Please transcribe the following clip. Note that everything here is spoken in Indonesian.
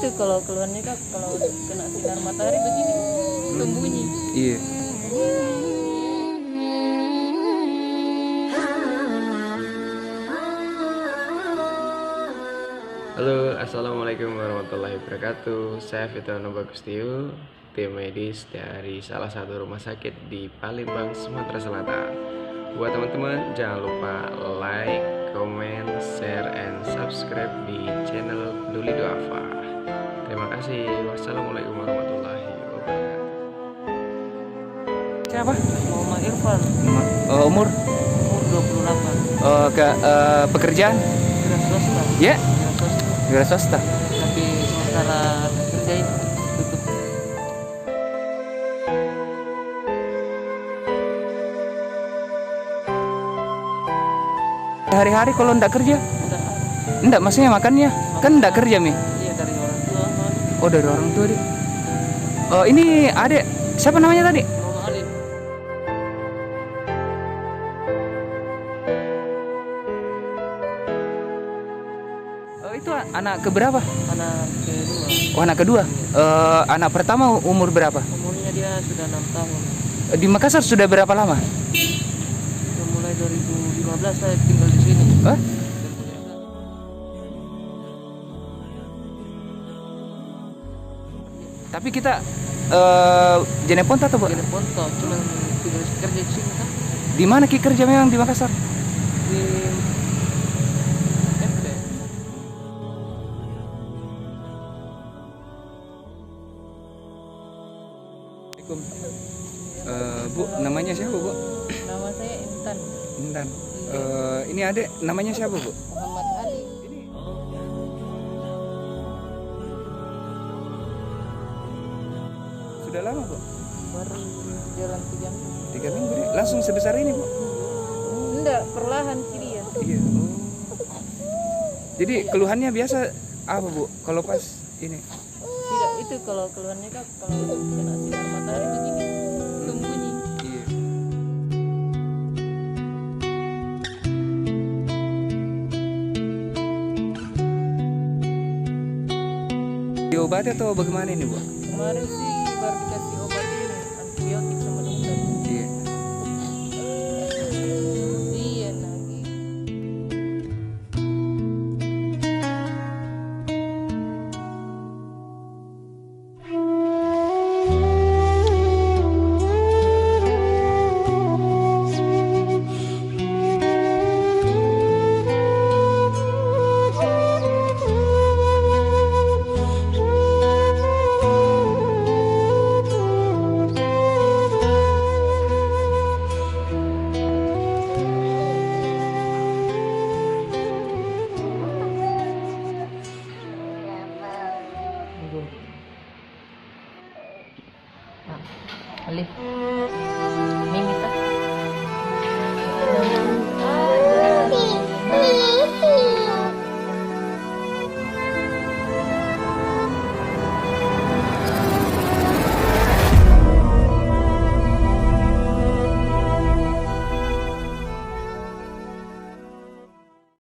itu kalau keluhannya kan kalau kena sinar matahari begini sembunyi. Iya. Halo, assalamualaikum warahmatullahi wabarakatuh. Saya Fitono Bagustiu, tim medis dari salah satu rumah sakit di Palembang, Sumatera Selatan. Buat teman-teman, jangan lupa like, comment, share, and subscribe di channel Peduli Duafa. Terima kasih. Wassalamualaikum warahmatullahi wabarakatuh. Siapa? Muhammad Irfan, Umur? umur 28, Pekerjaan? wira swasta. Ya, Wira swasta. wira swasta. Tapi sementara kerja ini tutup. Hari-hari kalau ndak kerja? Udah Ndak, maksudnya makannya? Kan ndak kerja, Mi. iya dari orang tua Mas. Oh, dari orang tua, Dik. Oh, ini adek. Siapa namanya tadi? Muhammad Alif. Oh, itu anak keberapa? Anak kedua. Oh, anak kedua. Anak pertama umur berapa? Umurnya dia sudah 6 tahun. Di Makassar sudah berapa lama? Sudah mulai 2015 saya tinggal di sini. Eh? Tapi kita Jeneponta atau Jadi Ponto, cuma tinggal kerja di sini kan di mana Ki kerja memang di Makassar? di MP. Assalamualaikum. Bu, namanya siapa, Bu? Nama saya Intan. Intan. Ini adek namanya siapa, Bu? Muhammad Ali. Sudah lama, Bu? Baru jalan 3 minggu. 3 minggu nih. Langsung sebesar ini, Bu? Enggak, perlahan kiri ya. Iya. Oh. Jadi keluhannya biasa apa, Bu? Kalau pas ini? Tidak, itu kalau keluhannya kan kalau kena sinar matahari begini sembunyi. Iya. Diobati atau bagaimana ini, Bu? Kemarin sih baru dikasih obat ini antibiotik sama dokter. Iya. Iya lagi. Alif, Mimi tak?